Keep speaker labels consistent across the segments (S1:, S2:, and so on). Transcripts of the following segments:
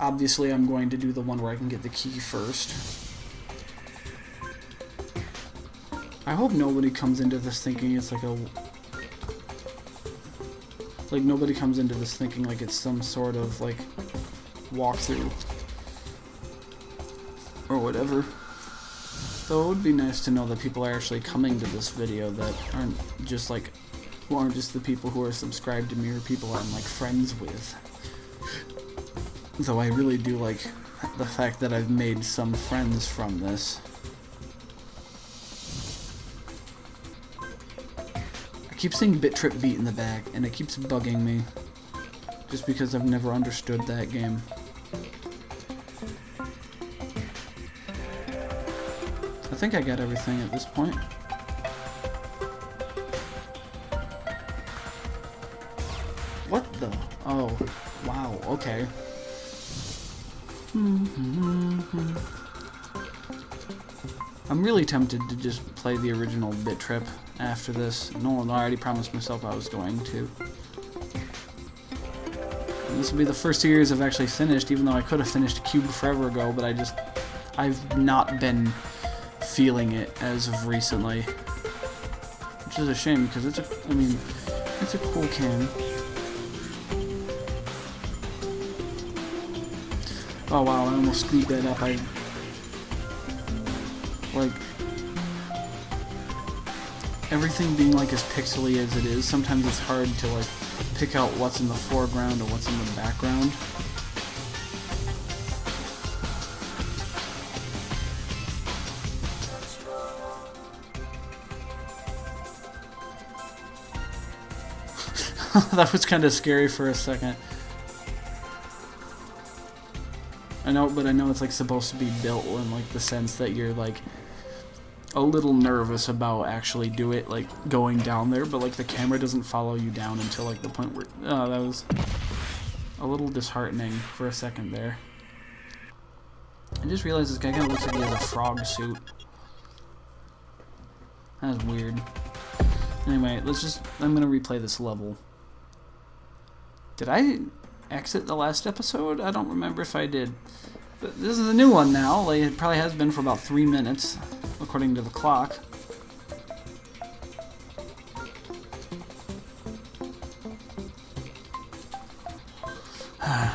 S1: Obviously, I'm going to do the one where I can get the key first. I hope nobody comes into this thinking it's like a... Like, nobody comes into this thinking like it's some sort of, like, walkthrough. Or whatever. Though it would be nice to know that people are actually coming to this video that aren't just, like... Who aren't just the people who are subscribed to me or people I'm, like, friends with. Though I really do like the fact that I've made some friends from this. I keep seeing BIT.TRIP beat in the back, and it keeps bugging me. Just because I've never understood that game. I think I got everything at this point. What the? Oh, wow, okay. I'm really tempted to just play the original BIT.TRIP after this. No, I already promised myself I was going to. And this will be the first 2 years I've actually finished, even though I could have finished Cube forever ago, but I've not been feeling it as of recently. Which is a shame, because it's a cool game. Oh wow, I almost screwed that up. Like, everything being like as pixely as it is, sometimes it's hard to like pick out what's in the foreground or what's in the background. That was kind of scary for a second. I know, but I know it's like supposed to be built in like the sense that you're like a little nervous about actually going down there, but like the camera doesn't follow you down until like the point where that was a little disheartening for a second there. I just realized this guy kind of looks like he has a frog suit. That's weird. Anyway, I'm gonna replay this level. Did I exit the last episode? I don't remember if I did. But this is a new one now. Like, it probably has been for about 3 minutes, according to the clock. Yeah,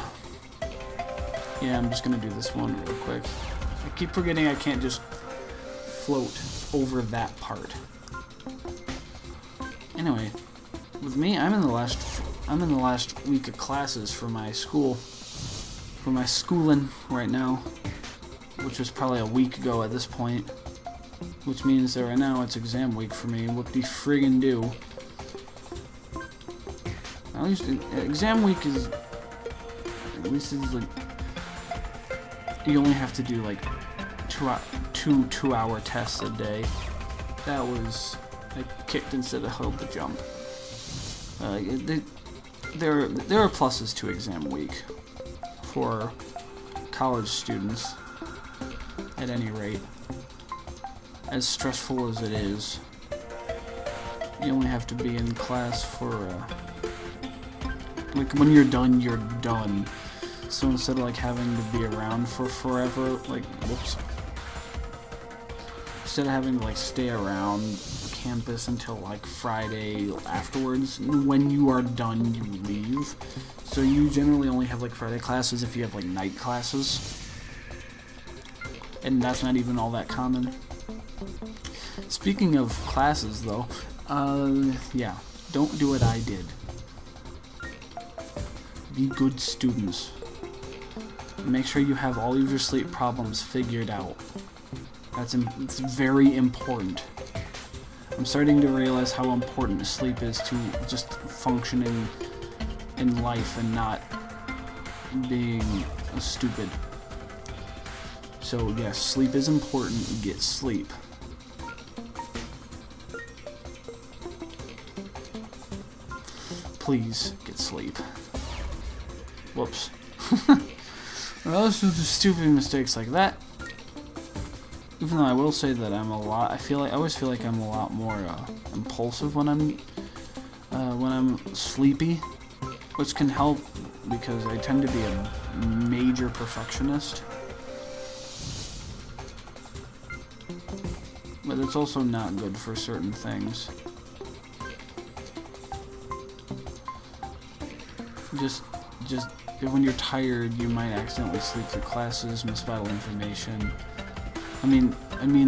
S1: I'm just gonna do this one real quick. I keep forgetting I can't just float over that part. Anyway, with me, I'm in the last week of classes for my schooling right now, which was probably a week ago at this point, which means that right now it's exam week for me. Whoop-de-friggin' do. At least exam week is, at least it's like, you only have to do like two-hour tests a day. That was, I kicked instead of held the jump. There are pluses to exam week for college students, at any rate. As stressful as it is, you only have to be in class for, like, when you're done, you're done. So instead of, like, having to be around for forever, like, whoops. Instead of having to, like, stay around campus until, like, Friday afterwards, when you are done, you leave. So you generally only have, like, Friday classes if you have, like, night classes. And that's not even all that common. Speaking of classes, though, yeah, don't do what I did. Be good students. Make sure you have all of your sleep problems figured out. It's very important. I'm starting to realize how important sleep is to just functioning in life and not being stupid. So yes, sleep is important. Get sleep. Please get sleep. Whoops. Or else you'll do stupid mistakes like that. Even though I will say that I always feel like I'm a lot more impulsive when I'm sleepy, which can help because I tend to be a major perfectionist. But it's also not good for certain things. Just when you're tired, you might accidentally sleep through classes, miss vital information. I mean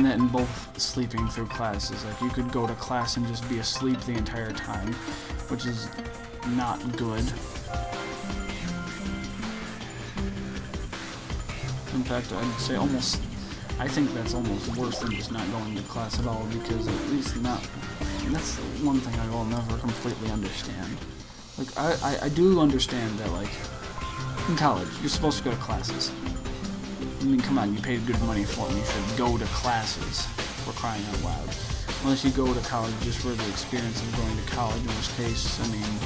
S1: that in both sleeping through classes. Like, you could go to class and just be asleep the entire time, which is not good. In fact, I'd say I think that's almost worse than just not going to class at all, because at least that's one thing I will never completely understand. Like, I do understand that, like, in college, you're supposed to go to classes. I mean, come on, you paid good money for them, you should go to classes, for crying out loud. Unless you go to college just for the experience of going to college, in which case, I mean,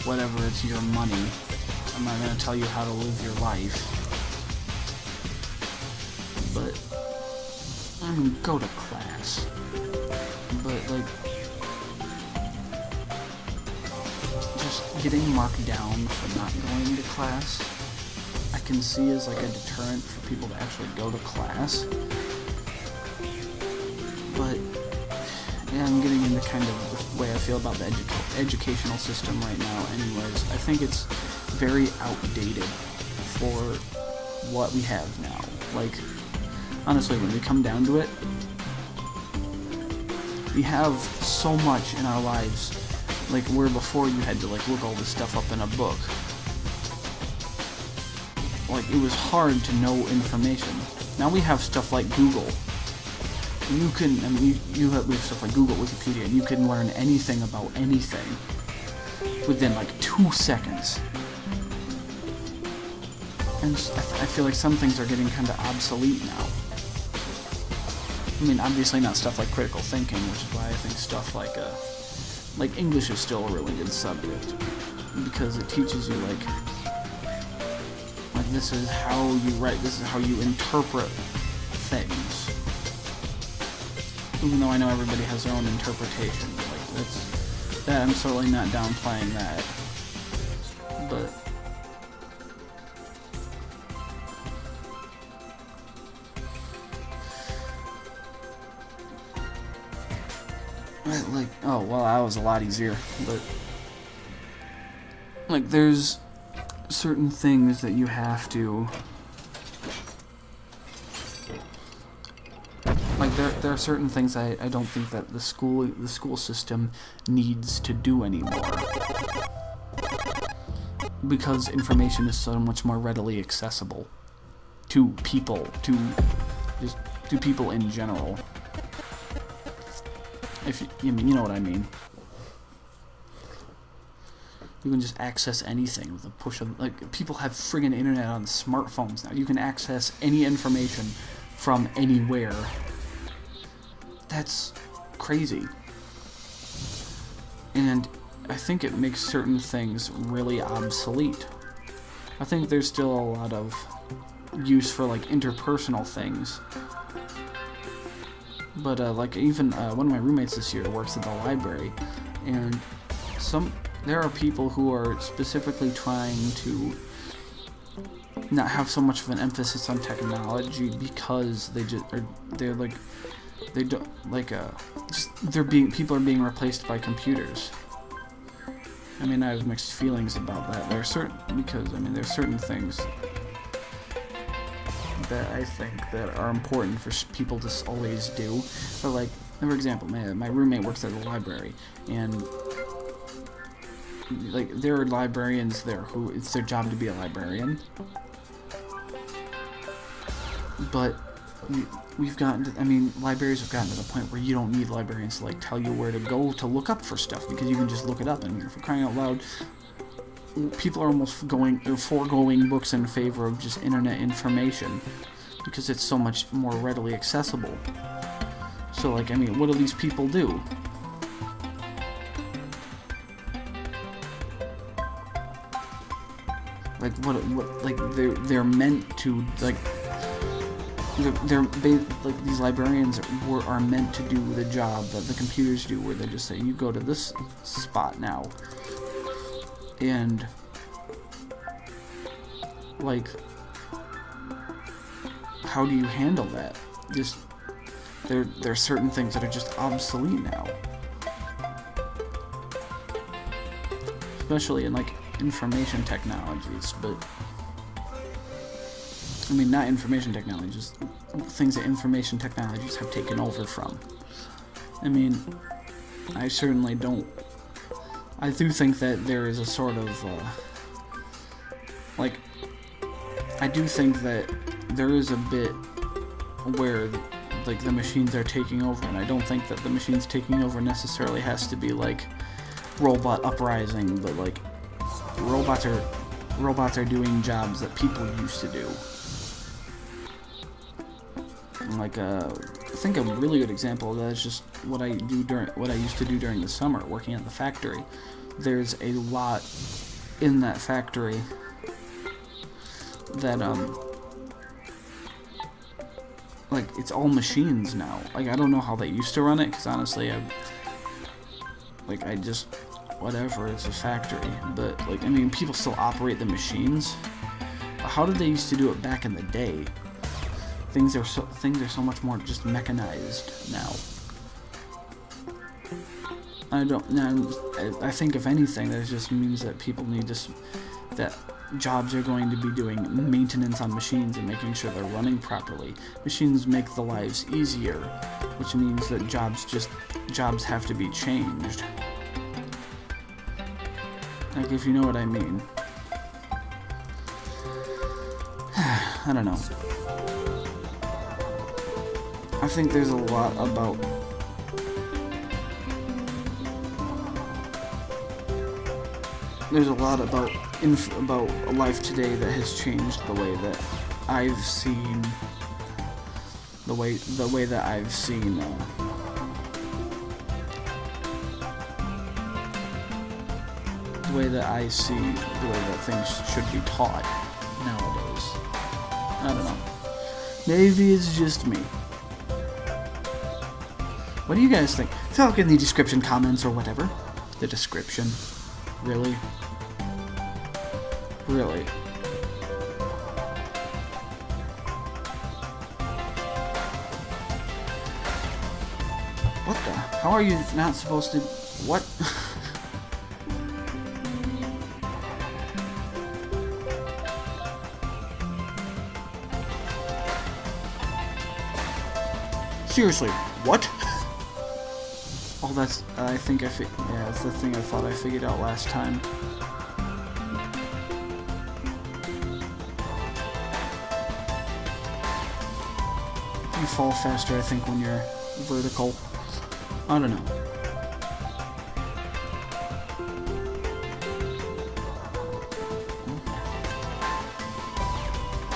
S1: whatever, it's your money. I'm not going to tell you how to live your life. But, I mean, go to class. But, like, just getting marked down for not going to class, I can see as like a deterrent for people to actually go to class. But yeah, I'm getting into kind of the way I feel about the educational system right now anyways. I think it's very outdated for what we have now. Like, honestly, when we come down to it, we have so much in our lives, like where before you had to like look all this stuff up in a book. Like, it was hard to know information. Now we have stuff like Google. You can, I mean, we have stuff like Google, Wikipedia, and you can learn anything about anything within like 2 seconds. And I feel like some things are getting kind of obsolete now. I mean, obviously not stuff like critical thinking, which is why I think stuff like English is still a really good subject, because it teaches you like this is how you write, this is how you interpret things. Even though I know everybody has their own interpretation, like that I'm certainly not downplaying that. But like, oh well, that was a lot easier. But like, there's certain things that you have to, like, there are certain things I don't think that the school system needs to do anymore, because information is so much more readily accessible to people, to people in general. If you know what I mean. You can just access anything with a push of, like, people have friggin' internet on smartphones now. You can access any information from anywhere. That's crazy. And I think it makes certain things really obsolete. I think there's still a lot of use for, like, interpersonal things. But, like, even one of my roommates this year works at the library, and there are people who are specifically trying to not have so much of an emphasis on technology, because people are being replaced by computers. I mean, I have mixed feelings about that. There's certain things that I think that are important for people to always do. But, like, for example, my roommate works at the library, and like, there are librarians there who it's their job to be a librarian. But libraries have gotten to the point where you don't need librarians to, like, tell you where to go to look up for stuff, because you can just look it up. And for crying out loud, people are almost foregoing books in favor of just internet information, because it's so much more readily accessible. So, like, I mean, what do these people do? Like, like, they're meant to, like, these librarians are meant to do the job that the computers do, where they just say, you go to this spot now. And, like, how do you handle that? Just there are certain things that are just obsolete now, especially in like information technologies. But I mean, not information technologies, things that information technologies have taken over from. I mean, I certainly don't. I do think that there is a sort of like, I do think that there is a bit where like the machines are taking over, and I don't think that the machines taking over necessarily has to be like robot uprising, but like robots are doing jobs that people used to do. Like I think a really good example of that is just what I used to do during the summer, working at the factory. There's a lot in that factory that like, it's all machines now. Like, I don't know how they used to run it, because honestly, I just, whatever, it's a factory. But, like, I mean, people still operate the machines. But how did they used to do it back in the day? Things are so much more just mechanized now. I think if anything, that just means that people need that jobs are going to be doing maintenance on machines and making sure they're running properly. Machines make the lives easier, which means that jobs have to be changed. Like, if you know what I mean. I don't know. I think there's a lot about life today that has changed the way that I've seen the way that I've seen the way that I see the way that things should be taught nowadays. I don't know. Maybe it's just me. What do you guys think? Talk in the description comments or whatever. The description. Really? Really? What the? How are you not supposed to... What? Seriously, what? Oh, that's... I think I yeah, that's the thing I thought I figured out last time. You fall faster, I think, when you're vertical. I don't know.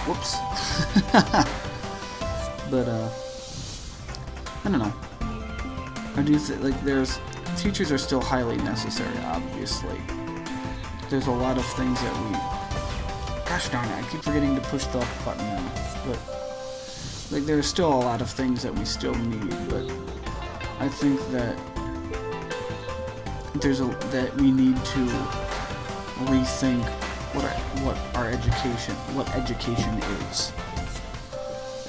S1: Whoops. But, I don't know. I do think, like, teachers are still highly necessary, obviously. There's a lot of things that gosh darn it, I keep forgetting to push the button now. But, like, there's still a lot of things that we still need, but I think that that we need to rethink what education is,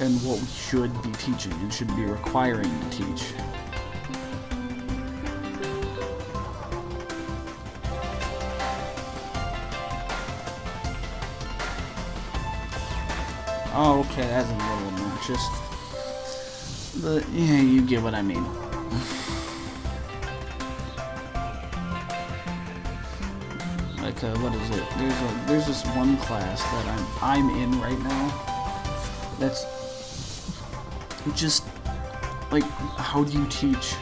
S1: and what we should be teaching and should be requiring to teach. Oh, okay, that's a little obnoxious. But, yeah, you get what I mean. Like, what is it? There's this one class that I'm in right now. That's just, like, how do you teach?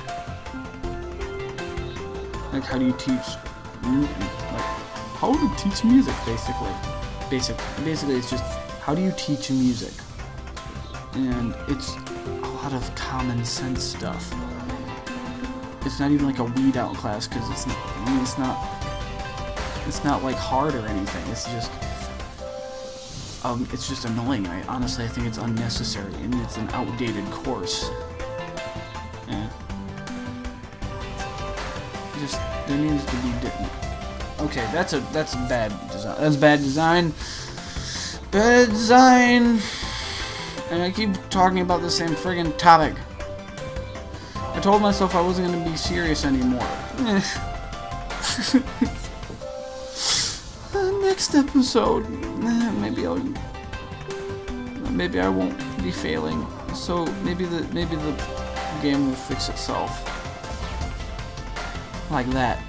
S1: Like, how do you teach? Like, how to teach music, basically. Basically, it's just, how do you teach music? And it's a lot of common sense stuff. It's not even like a weed out class, because it's not like hard or anything. It's just annoying. Honestly, I think it's unnecessary, and it's an outdated course. Yeah. There needs to be okay, that's bad design. That's bad design. Bad design. And I keep talking about the same friggin' topic. I told myself I wasn't gonna be serious anymore. Next episode, maybe I won't be failing. So maybe the game will fix itself. Like that.